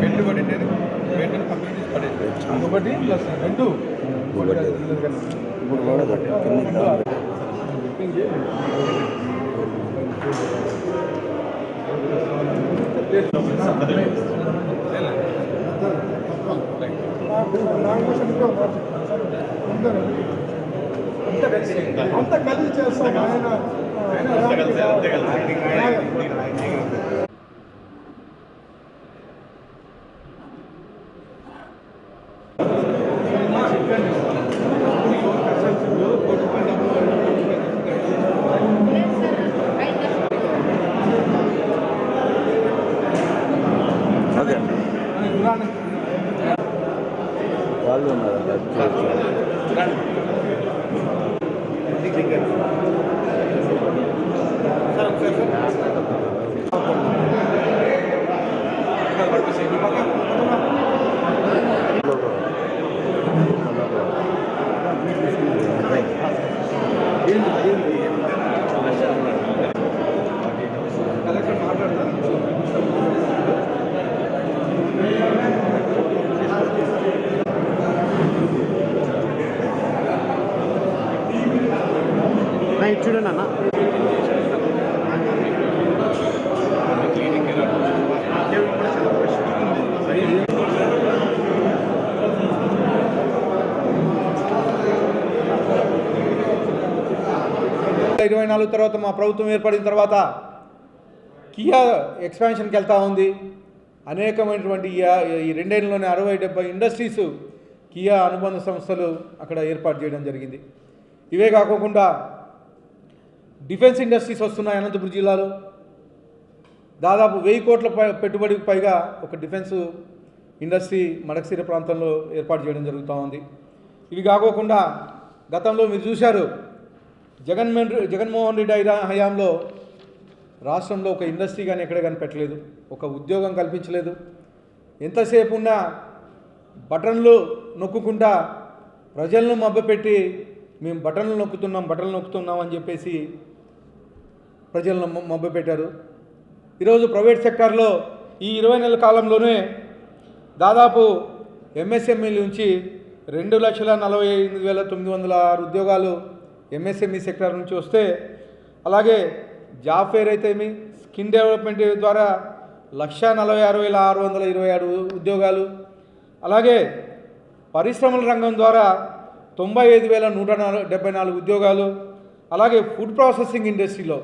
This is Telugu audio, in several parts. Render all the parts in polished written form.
పెట్టుబడి కంపెనీ పడేది ఒకటి ప్లస్ రెండు అంత కలిసి చేస్తాం ఆయన వాళ్ళు ఉన్నారు. చూడండి అన్న తర్వాత మా ప్రభుత్వం ఏర్పడిన తర్వాత కియా ఎక్స్పాన్షన్కి వెళ్తూ ఉంది. అనేకమైనటువంటి ఈ రెండేళ్లలోనే 60-70 ఇండస్ట్రీస్ కియా అనుబంధ సంస్థలు అక్కడ ఏర్పాటు చేయడం జరిగింది. ఇవే కాకుండా డిఫెన్స్ ఇండస్ట్రీస్ వస్తున్నాయి. అనంతపురం జిల్లాలో దాదాపు 1000 కోట్ల పెట్టుబడికి పైగా ఒక డిఫెన్స్ ఇండస్ట్రీ మడకసిర ప్రాంతంలో ఏర్పాటు చేయడం జరుగుతూ ఉంది. ఇవి కాకుండా గతంలో మీరు చూశారు, జగన్మోహన్ రెడ్డి హయాంలో రాష్ట్రంలో ఒక ఇండస్ట్రీ కానీ ఎక్కడ కానీ పెట్టలేదు, ఒక ఉద్యోగం కల్పించలేదు. ఎంతసేపు ఉన్నా బటన్లు నొక్కుకుంటా ప్రజలను మభ్యపెట్టి మేము బటన్లు నొక్కుతున్నాం అని చెప్పేసి ప్రజలను మభ్యపెట్టారు. ఈరోజు ప్రైవేట్ సెక్టార్లో ఈ 20 నెలల కాలంలోనే దాదాపు ఎంఎస్ఎంఈల నుంచి 2,45,906 ఉద్యోగాలు ఎంఎస్ఎంఈ సెక్టార్ నుంచి వస్తే, అలాగే జాబ్ ఫేర్ అయితేమి స్కిల్ డెవలప్మెంట్ ద్వారా 1,46,627 ఉద్యోగాలు, అలాగే పరిశ్రమల రంగం ద్వారా 95,174 ఉద్యోగాలు, అలాగే ఫుడ్ ప్రాసెసింగ్ ఇండస్ట్రీలో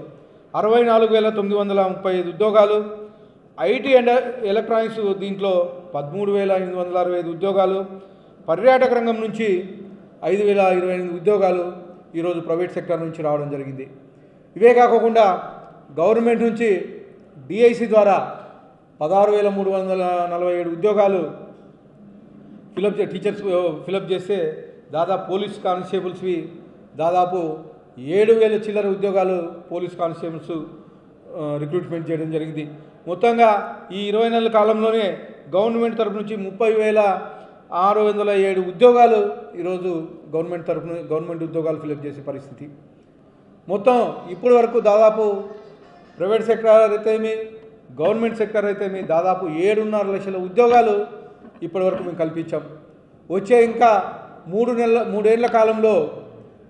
64,935 ఉద్యోగాలు, ఐటీ అండ్ ఎలక్ట్రానిక్స్ దీంట్లో 13,865 ఉద్యోగాలు, పర్యాటక రంగం నుంచి 5,028 ఉద్యోగాలు ఈరోజు ప్రైవేట్ సెక్టర్ నుంచి రావడం జరిగింది. ఇవే కాకుండా గవర్నమెంట్ నుంచి డిఐసి ద్వారా 16,347 ఉద్యోగాలు టీచర్స్ ఫిలప్ చేస్తే, దాదాపు పోలీస్ కానిస్టేబుల్స్వి దాదాపు 7,000 చిల్లర ఉద్యోగాలు పోలీస్ కానిస్టేబుల్స్ రిక్రూట్మెంట్ చేయడం జరిగింది. మొత్తంగా ఈ 20 నెలల కాలంలోనే గవర్నమెంట్ తరఫు నుంచి 30,607 ఉద్యోగాలు ఈరోజు గవర్నమెంట్ ఉద్యోగాలు ఫిలప్ చేసే పరిస్థితి. మొత్తం ఇప్పటి వరకు దాదాపు ప్రైవేట్ సెక్టర్ అయితేమి గవర్నమెంట్ సెక్టర్ అయితేమి దాదాపు 7.5 లక్షల ఉద్యోగాలు ఇప్పటి వరకు మేము కల్పించాం. వచ్చే ఇంకా 3 ఏళ్ల కాలంలో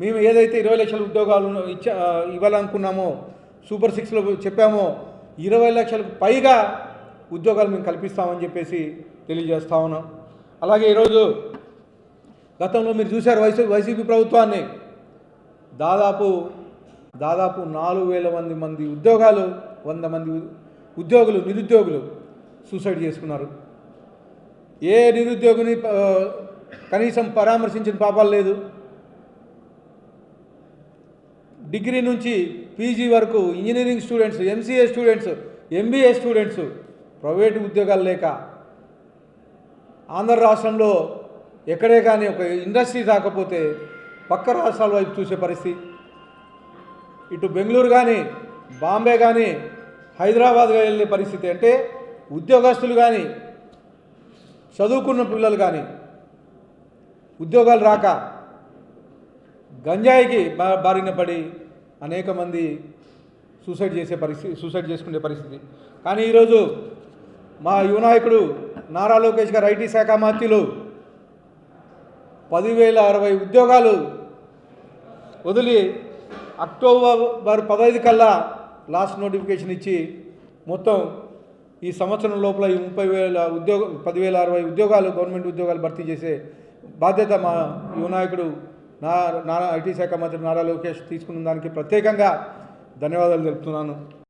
మేము ఏదైతే 20 లక్షల ఉద్యోగాలు ఇవ్వాలనుకున్నామో, సూపర్ 6లో చెప్పామో, 20 లక్షలకు పైగా ఉద్యోగాలు మేము కల్పిస్తామని చెప్పేసి తెలియజేస్తా ఉన్నాం. అలాగే ఈరోజు గతంలో మీరు చూశారు వైసీపీ ప్రభుత్వాన్ని దాదాపు 4,000 మంది ఉద్యోగాలు 100 మంది నిరుద్యోగులు సూసైడ్ చేసుకున్నారు. ఏ నిరుద్యోగిని కనీసం పరామర్శించిన పాపాలు లేదు. డిగ్రీ నుంచి పీజీ వరకు engineering students, MCA students, MBA students private ఉద్యోగాలు లేక ఆంధ్ర రాష్ట్రంలో ఎక్కడే కానీ ఒక ఇండస్ట్రీ రాకపోతే పక్క రాష్ట్రాల వైపు చూసే పరిస్థితి. ఇటు బెంగళూరు కానీ, బాంబే కానీ, హైదరాబాద్గా వెళ్ళే పరిస్థితి. అంటే ఉద్యోగస్తులు కానీ, చదువుకున్న పిల్లలు కానీ ఉద్యోగాలు రాక గంజాయికి బారిన పడి అనేక మంది సూసైడ్ చేసుకునే పరిస్థితి. కానీ ఈరోజు మా యువ నాయకుడు నారా లోకేష్ గారు ఐటీ శాఖ మంత్రులు 10,060 ఉద్యోగాలు వదిలి అక్టోబర్ 15 కల్లా లాస్ట్ నోటిఫికేషన్ ఇచ్చి మొత్తం ఈ సంవత్సరం లోపల ఈ 10,060 ఉద్యోగాలు గవర్నమెంట్ ఉద్యోగాలు భర్తీ చేసే బాధ్యత మా యువ నాయకుడు నారా ఐటీ శాఖ మంత్రి నారా లోకేష్ తీసుకున్న దానికి ప్రత్యేకంగా ధన్యవాదాలు తెలుపుతున్నాను.